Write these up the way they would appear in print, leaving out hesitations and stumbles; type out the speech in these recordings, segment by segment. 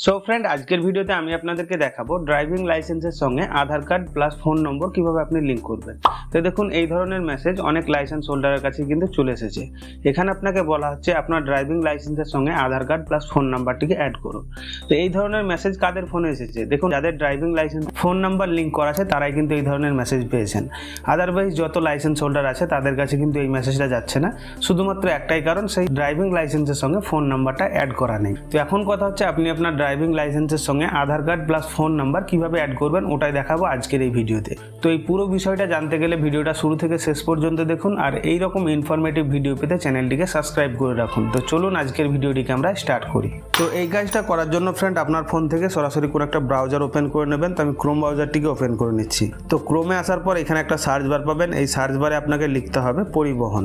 So friend, আজকের ভিডিওতে আমি আপনাদেরকে দেখাবো ড্রাইভিং লাইসেন্সের সঙ্গে আধার কার্ড প্লাস ফোন নম্বর কিভাবে আপনি লিংক করবেন। তো দেখুন, এই ধরনের মেসেজ অনেক লাইসেন্স হোল্ডারের কাছে কিন্তু চলে এসেছে। এখানে আপনাকে বলা হচ্ছে আপনার ড্রাইভিং লাইসেন্সের সঙ্গে আধার কার্ড প্লাস ফোন নাম্বারটিকে অ্যাড করুন। তো এই ধরনের মেসেজ কাদের ফোনে এসেছে? দেখুন, যাদের driving licence phone number link করা আছে তারাই কিন্তু এই ধরনের মেসেজ পেয়েছেন। আদারওয়াইজ যত লাইসেন্স হোল্ডার আছে তাদের কাছে কিন্তু এই মেসেজটা যাচ্ছে না, শুধুমাত্র একটাই কারণ, সেই ড্রাইভিং লাইসেন্সের সঙ্গে ফোন নাম্বারটা অ্যাড করা নেই। তো এখন কথা হচ্ছে আপনি আপনার ড্রাইভিং লাইসেন্সের সঙ্গে আধার কার্ড প্লাস ফোন নাম্বার কিভাবে অ্যাড করবেন, ওটাই দেখাবো আজকের এই ভিডিওতে। তো এই পুরো বিষয়টা জানতে গেলে ভিডিওটা শুরু থেকে শেষ পর্যন্ত দেখুন, আর এই রকম ইনফরমেটিভ ভিডিও পেতে চ্যানেলটিকে সাবস্ক্রাইব করে রাখুন। তো চলুন আজকের ভিডিওটিকে আমরা স্টার্ট করি। তো এই কাজটা করার জন্য ফ্রেন্ড, আপনার ফোন থেকে সরাসরি কোনো একটা ব্রাউজার ওপেন করে নেবেন। তো আমি ক্রোম ব্রাউজারটিকে ওপেন করে নিচ্ছি। তো ক্রোমে আসার পর এখানে একটা সার্চ বার পাবেন। এই সার্চ বারে আপনাকে লিখতে হবে পরিবহন।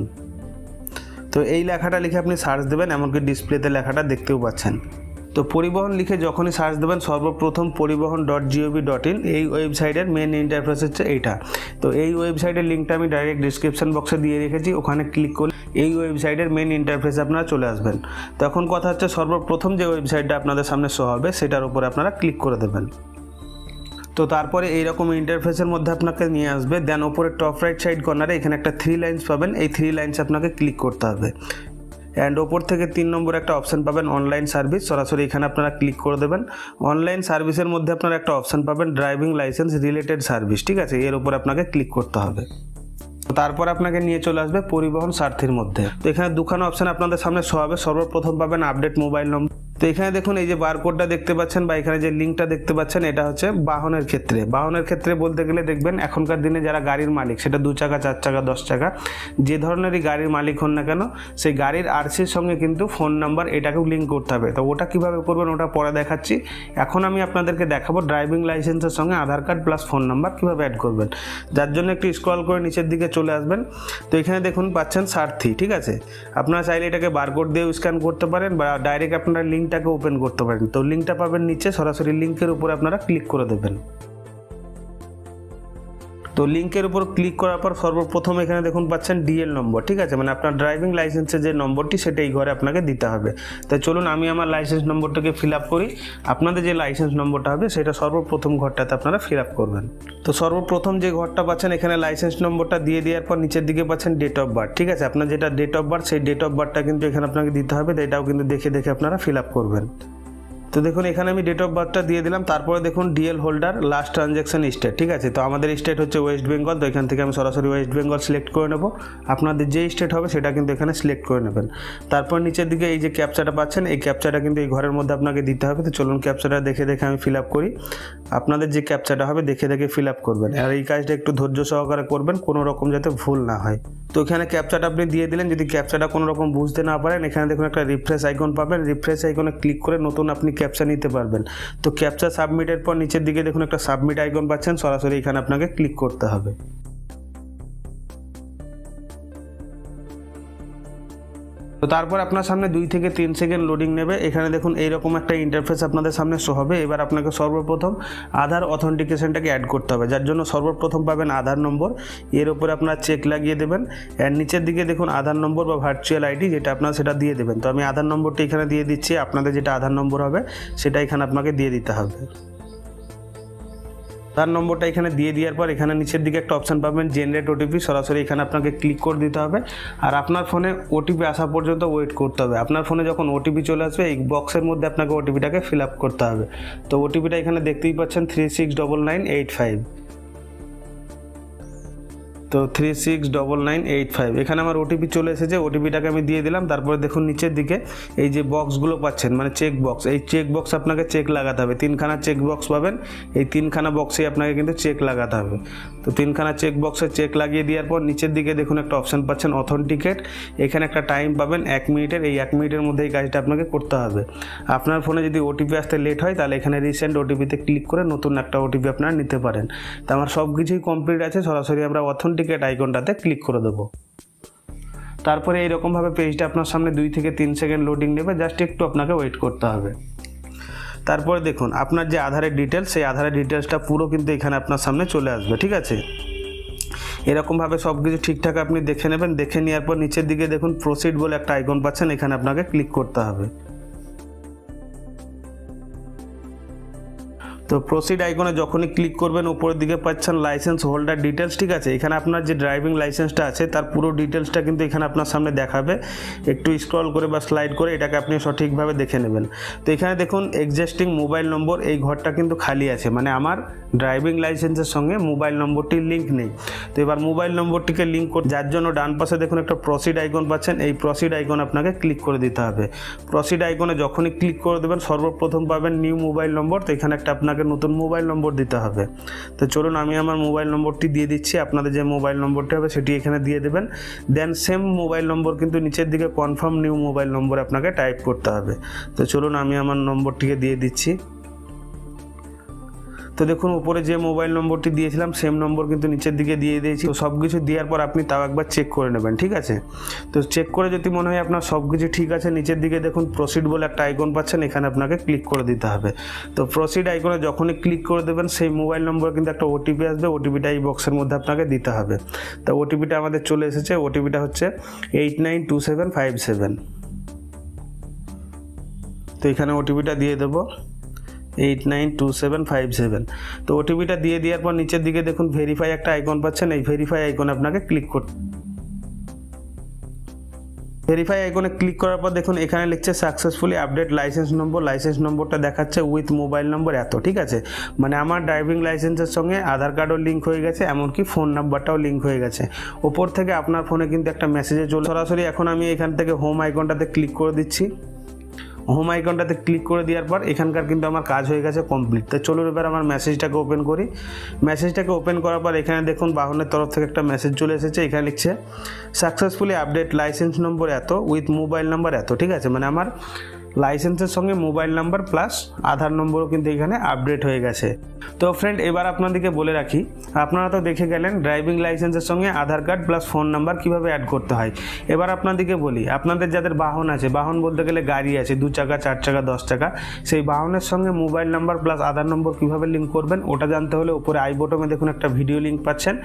তো এই লেখাটা লিখে আপনি সার্চ দেবেন, এমনকি ডিসপ্লেতে লেখাটা দেখতেও পাচ্ছেন। তো পরিবহন লিখে যখনই সার্চ দেবেন, সর্বপ্রথম পরিবহন.gov.in এই ওয়েবসাইটের মেন ইন্টারফেস হচ্ছে এইটা। তো এই ওয়েবসাইটের লিঙ্কটা আমি ডাইরেক্ট ডিসক্রিপশন বক্সে দিয়ে রেখেছি, ওখানে ক্লিক করলে এই ওয়েবসাইটের মেন ইন্টারফেসে আপনারা চলে আসবেন। তখন কথা হচ্ছে সর্বপ্রথম যে ওয়েবসাইটটা আপনাদের সামনে শো হবে সেটার উপরে আপনারা ক্লিক করে দেবেন। তো তারপরে এইরকম ইন্টারফেসের মধ্যে আপনাকে নিয়ে আসবে। দেন ওপরে টপ রাইট সাইড কর্নারে এখানে একটা 3 লাইন্স পাবেন, এই 3 লাইন্স আপনাকে ক্লিক করতে হবে। অ্যান্ড ওপর থেকে 3 নম্বর একটা অপশান পাবেন অনলাইন সার্ভিস, সরাসরি এখানে আপনারা ক্লিক করে দেবেন। অনলাইন সার্ভিসের মধ্যে আপনারা একটা অপশান পাবেন ড্রাইভিং লাইসেন্স রিলেটেড সার্ভিস, ঠিক আছে, এর উপর আপনাকে ক্লিক করতে হবে। তারপর আপনাকে নিয়ে চলে আসবে পরিবহন সারথির মধ্যে। তো এখানে দুখানা অপশান আপনাদের সামনে শো হবে। সর্বপ্রথম পাবেন আপডেট মোবাইল নম্বর। তো এখানে দেখুন, এই যে বারকোডটা দেখতে পাচ্ছেন বা এখানে যে লিঙ্কটা দেখতে পাচ্ছেন, এটা হচ্ছে বাহনের ক্ষেত্রে। বাহনের ক্ষেত্রে বলতে গেলে দেখবেন এখনকার দিনে যারা গাড়ির মালিক, সেটা 2 চাকা 4 চাকা 10 চাকা যে ধরনেরই গাড়ির মালিক হন না কেন, সেই গাড়ির আরসির সঙ্গে কিন্তু ফোন নাম্বার এটাকেও লিঙ্ক করতে হবে। তো ওটা কিভাবে করবেন ওটা পরে দেখাচ্ছি। এখন আমি আপনাদেরকে দেখাবো ড্রাইভিং লাইসেন্সের সঙ্গে আধার কার্ড প্লাস ফোন নাম্বার কিভাবে অ্যাড করবেন। যার জন্য একটু স্ক্রল করে নিচের দিকে চলে আসবেন। তো এখানে দেখুন পাচ্ছেন সারথি, ঠিক আছে। আপনারা চাইলে এটাকে বারকোড দিয়ে স্ক্যান করতে পারেন বা ডাইরেক্ট আপনারা লিঙ্কটাকে ওপেন করতে পারেন। তো লিঙ্কটা পাবেন নিচে, সরাসরি লিঙ্কের উপরে আপনারা ক্লিক করে দেবেন। তো লিঙ্কের উপর ক্লিক করার পর সর্বপ্রথম এখানে দেখুন পাচ্ছেন ডিএল নম্বর, ঠিক আছে, মানে আপনার ড্রাইভিং লাইসেন্সের যে নম্বরটি সেটা এই ঘরে আপনাকে দিতে হবে। তাই চলুন আমি আমার লাইসেন্স নম্বরটাকে ফিল আপ করি। আপনাদের যে লাইসেন্স নম্বরটা হবে সেটা সর্বপ্রথম ঘরটাতে আপনারা ফিল আপ করবেন। তো সর্বপ্রথম যে ঘরটা পাচ্ছেন এখানে লাইসেন্স নম্বরটা দিয়ে দেওয়ার পর নিচের দিকে পাচ্ছেন ডেট অফ বার্থ, ঠিক আছে। আপনার যেটা ডেট অফ বার্থ সেই ডেট অফ বার্থটা কিন্তু এখানে আপনাকে দিতে হবে। তো এটাও কিন্তু দেখে দেখে আপনারা ফিল আপ করবেন। তো দেখুন এখানে আমি ডেট অফ বার্থটা দিয়ে দিলাম। তারপরে দেখুন DL holder last transaction state, ঠিক আছে। তো আমাদের স্টেট হচ্ছে ওয়েস্ট বেঙ্গল। তো এখান থেকে আমি সরাসরি ওয়েস্ট বেঙ্গল সিলেক্ট করে নেব। আপনাদের যে স্টেট হবে সেটা কিন্তু এখানে সিলেক্ট করে নেবেন। তারপর নিচের দিকে এই যে ক্যাপচাটা পাচ্ছেন, এই ক্যাপচাটা কিন্তু এই ঘরের মধ্যে আপনাকে দিতে হবে। তো চলুন ক্যাপচাটা দেখে দেখে আমি ফিল আপ করি। আপনাদের যে ক্যাপচাটা হবে দেখে দেখে ফিল আপ করবেন, আর এই কাজটা একটু ধৈর্য সহকারে করবেন, কোনো রকম যাতে ভুল না হয়। তো এখানে ক্যাপচাটা আপনি দিয়ে দিলেন। যদি ক্যাপচাটা কোনো রকম বুঝতে না পারেন, এখানে দেখুন একটা রিফ্রেশ আইকন পাবেন। রিফ্রেশ আইকনে ক্লিক করে নতুন আপনি ক্যাপচা নিতে পারবেন। তো ক্যাপচা সাবমিটের পর নিচের দিকে দেখুন একটা সাবমিট আইকন পাচ্ছেন, সরাসরি এখানে আপনাকে ক্লিক করতে হবে। তো তারপর আপনার সামনে 2 থেকে 3 সেকেন্ড লোডিং নেবে। এখানে দেখুন এইরকম একটা ইন্টারফেস আপনাদের সামনে শো হবে। এবার আপনাকে সর্বপ্রথম আধার অথেন্টিকেশনটাকে অ্যাড করতে হবে, যার জন্য সর্বপ্রথম পাবেন আধার নম্বর, এর উপরে আপনার চেক লাগিয়ে দেবেন। এর নিচের দিকে দেখুন আধার নম্বর বা ভার্চুয়াল আইডি যেটা আপনার সেটা দিয়ে দেবেন। তো আমি আধার নম্বরটা এখানে দিয়ে দিচ্ছি। আপনাদের যেটা আধার নম্বর হবে সেটা এখানে আপনাকে দিয়ে দিতে হবে। তার নম্বরটা এখানে দিয়ে দেওয়ার পর এখানে নিচের দিকে একটা অপশান পাবেন জেনারেট ওটিপি, সরাসরি এখানে আপনাকে ক্লিক করে দিতে হবে। আর আপনার ফোনে ওটিপি আসা পর্যন্ত ওয়েট করতে হবে। আপনার ফোনে যখন ওটিপি চলে আসবে এই বক্সের মধ্যে আপনাকে ওটিপিটাকে ফিল আপ করতে হবে। তো ওটিপিটা এখানে দেখতেই পাচ্ছেন 369985। তো 369985 এখানে আমার ওটিপি চলে এসেছে। ওটিপিটাকে আমি দিয়ে দিলাম। তারপরে দেখুন নিচের দিকে এই যে বক্সগুলো পাচ্ছেন, মানে চেক বক্স, এই চেক বক্স আপনাকে চেক লাগাতে হবে। 3খানা চেক বক্স পাবেন, এই 3খানা বক্সে আপনাকে কিন্তু চেক লাগাতে হবে। তো 3খানা চেক বক্সে চেক লাগিয়ে দেওয়ার পর নিচের দিকে দেখুন একটা অপশান পাচ্ছেন অথেন্টিকেট। এখানে একটা টাইম পাবেন 1 মিনিটের। এই 1 মিনিটের মধ্যে এই কাজটা আপনাকে করতে হবে। আপনার ফোনে যদি ওটিপি আসতে লেট হয় তাহলে এখানে রিসেন্ট ওটিপিতে ক্লিক করে নতুন একটা ওটিপি আপনারা নিতে পারেন। তো আমার সব কিছুই কমপ্লিট আছে, সরাসরি আমরা অথেন্টিকেট আইকনটাতে ক্লিক করে দেবো। তারপরে এইরকমভাবে পেজটা আপনার সামনে 2 থেকে 3 সেকেন্ড লোডিং নেবে, জাস্ট একটু আপনাকে ওয়েট করতে হবে। তারপরে দেখুন আপনার যে আধারের ডিটেলস, সেই আধারের ডিটেলসটা পুরো কিন্তু এখানে আপনার সামনে চলে আসবে, ঠিক আছে। এরকমভাবে সব কিছু ঠিকঠাক আপনি দেখে নেবেন। দেখে নেওয়ার পর নিচের দিকে দেখুন প্রসিড বলে একটা আইকন পাচ্ছেন, এখানে আপনাকে ক্লিক করতে হবে। তো প্রসিড আইকনে যখনই ক্লিক করবেন উপরের দিকে পাচ্ছেন লাইসেন্স হোল্ডার ডিটেলস, ঠিক আছে। এখানে আপনার যে ড্রাইভিং লাইসেন্সটা আছে তার পুরো ডিটেলসটা কিন্তু এখানে আপনার সামনে দেখাবে। একটু স্ক্রল করে বা স্লাইড করে এটাকে আপনি সঠিকভাবে দেখে নেবেন। তো এখানে দেখুন এক্সিস্টিং মোবাইল নম্বর, এই ঘরটা কিন্তু খালি আছে, মানে আমার ড্রাইভিং লাইসেন্সের সঙ্গে মোবাইল নম্বরটির লিঙ্ক নেই। তো এবার মোবাইল নম্বরটিকে লিঙ্ক করে যার জন্য ডান পাশে দেখুন একটা প্রসিড আইকন পাচ্ছেন, এই প্রসিড আইকন আপনাকে ক্লিক করে দিতে হবে। প্রসিড আইকনে যখনই ক্লিক করে দেবেন সর্বপ্রথম পাবেন নিউ মোবাইল নম্বর। তো এখানে একটা আপনাকে নতুন মোবাইল নম্বর দিতে হবে। তো চলুন আমি আমার মোবাইল নম্বরটি দিয়ে দিচ্ছি, আপনাদের যে মোবাইল নম্বরটি হবে সেটি এখানে দিয়ে দেবেন। দেন সেম মোবাইল নম্বর কিন্তু নিচের দিকে কনফার্ম নিউ মোবাইল নম্বর আপনাকে টাইপ করতে হবে। তো চলুন আমি আমার নম্বরটিকে দিয়ে দিচ্ছি। তো দেখুন উপরে যে মোবাইল নম্বরটি দিয়েছিলাম সেম নম্বর কিন্তু নিচের দিকে দিয়ে দিয়েছি। তো সব কিছু দেওয়ার পর আপনি তাও একবার চেক করে নেবেন, ঠিক আছে। তো চেক করে যদি মনে হয় আপনার সব কিছু ঠিক আছে, নিচের দিকে দেখুন প্রসিড বলে একটা আইকন পাচ্ছেন, এখানে আপনাকে ক্লিক করে দিতে হবে। তো প্রসিড আইকনে যখনই ক্লিক করে দেবেন সেই মোবাইল নম্বরে কিন্তু একটা ওটিপি আসবে, ওটিপিটা এই বক্সের মধ্যে আপনাকে দিতে হবে। তো ওটিপিটা আমাদের চলে এসেছে, ওটিপিটা হচ্ছে 892757। তো এখানে ওটিপিটা দিয়ে দেবো 892757। তো ওটিপিটা দিয়ে দেওয়ার পর নিচের দিকে দেখুন ভেরিফাই একটা আইকন পাচ্ছেন, এই ভেরিফাই আইকনে আপনাকে ক্লিক করতে। ভেরিফাই আইকনে ক্লিক করার পর দেখুন এখানে লিখছে সাকসেসফুলি আপডেট লাইসেন্স নম্বর। লাইসেন্স নম্বরটা দেখাচ্ছে উইথ মোবাইল নম্বর এত, ঠিক আছে। মানে আমার ড্রাইভিং লাইসেন্সের সঙ্গে আধার কার্ডও লিঙ্ক হয়ে গেছে, এমনকি ফোন নাম্বারটাও লিঙ্ক হয়ে গেছে। ওপর থেকে আপনার ফোনে কিন্তু একটা মেসেজে চলে সরাসরি। এখন আমি এখান থেকে হোম আইকনটাতে ক্লিক করে দিচ্ছি। হোম আইকনটাতে ক্লিক করে দেওয়ার পর এখানকার কিন্তু আমার কাজ হয়ে গেছে কমপ্লিট। তো চলুন এবার আমার মেসেজটাকে ওপেন করি। মেসেজটাকে ওপেন করার পর এখানে দেখুন বাহনের তরফ থেকে একটা মেসেজ চলে এসেছে। এখানে লিখছে সাকসেসফুলি আপডেট লাইসেন্স নম্বর এত উইথ মোবাইল নাম্বার এত, ঠিক আছে। মানে আমার লাইসেন্সের সঙ্গে মোবাইল নাম্বার প্লাস আধার নম্বরও কিন্তু এখানে আপডেট হয়ে গেছে। তো ফ্রেন্ড এবার আপনাদেরকে বলে রাখি, আপনারা তো দেখে গেলেন ড্রাইভিং লাইসেন্সের সঙ্গে আধার কার্ড প্লাস ফোন নাম্বার কীভাবে অ্যাড করতে হয়। এবার আপনাদেরকে বলি, আপনাদের যাদের বাহন আছে, বাহন বলতে গেলে গাড়ি আছে 2 চাকা 4 চাকা 10 চাকা, সেই বাহনের সঙ্গে মোবাইল নাম্বার প্লাস আধার নম্বর কীভাবে লিঙ্ক করবেন ওটা জানতে হলে উপরে আই বটমে দেখুন একটা ভিডিও লিঙ্ক পাচ্ছেন,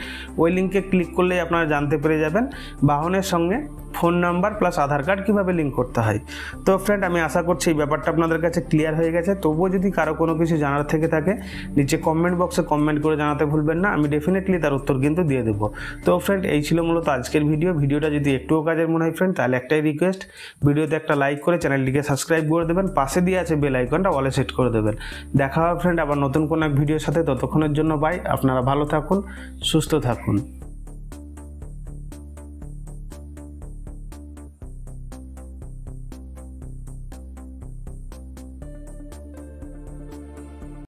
ওই লিঙ্কে ক্লিক করলেই আপনারা জানতে পেরে যাবেন বাহনের সঙ্গে ফোন নাম্বার প্লাস আধার কার্ড কীভাবে লিঙ্ক করতে হয়। তো ফ্রেন্ড আমি আশা করছি এই ব্যাপারটা আপনাদের কাছে ক্লিয়ার হয়ে গেছে। তবুও যদি কারো কোনো কিছু জানার থেকে থাকে নিচে কমেন্ট বক্সে কমেন্ট করে জানাতে ভুলবেন না, আমি ডেফিনেটলি তার উত্তর কিন্তু দিয়ে দেবো। তো ফ্রেন্ড এই ছিল মূলত আজকের ভিডিওটা যদি একটুও কাজের মনে হয় ফ্রেন্ড তাহলে একটাই রিকোয়েস্ট, ভিডিওতে একটা লাইক করে চ্যানেলটিকে সাবস্ক্রাইব করে দেবেন, পাশে দিয়ে আছে বেল আইকনটা অলে সেট করে দেবেন। দেখা হবে ফ্রেন্ড আবার নতুন কোনো এক ভিডিওর সাথে, ততক্ষণের জন্য বাই। আপনারা ভালো থাকুন, সুস্থ থাকুন।